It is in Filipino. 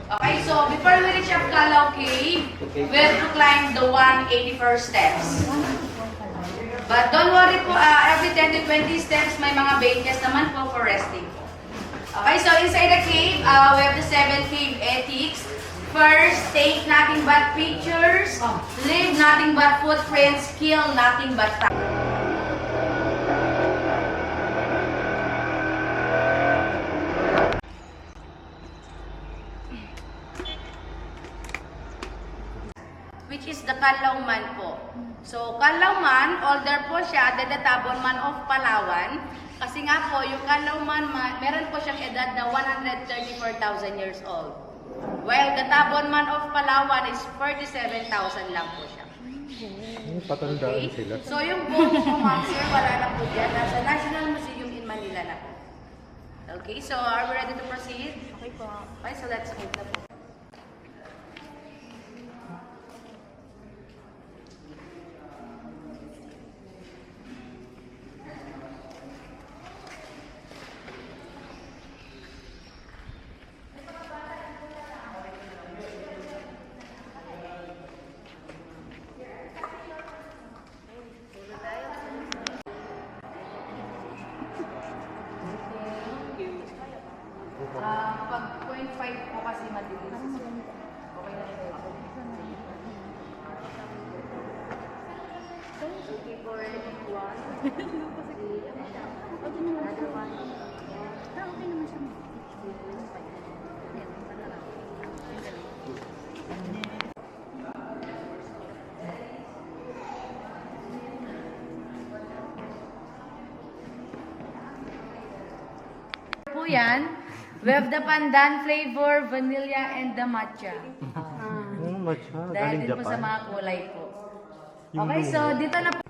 Okay, so before we reach up Calao Cave, we have to climb the 181st steps. But don't worry po, every 10 to 20 steps may mga benches naman po for resting. Okay, so inside the cave, we have the 7 cave ethics. First, take nothing but pictures, leave nothing but footprints, kill nothing but time. Which is the Calauman po. So, Calauman, older po siya than the Tabonman of Palawan. Kasi nga po, yung Calauman, meron po siyang edad na 134,000 years old. While the Tabonman of Palawan is 47,000 lang po siya. Patandaan sila. So, yung bones mo, ma'am, sir, wala na po dyan. Nasa National Museum in Manila na po. Okay, so are we ready to proceed? Okay po. Okay, so let's move na po. Pag 0.5 po kasi madilis. Okay na ito. Okay, for one. Another one. Okay naman siya. Po yan. We have the pandan flavor, vanilla, and the matcha. Matcha, Dahil galing din po sa Japan. mga kulay po. Yung Okay, so lumo. dito na po.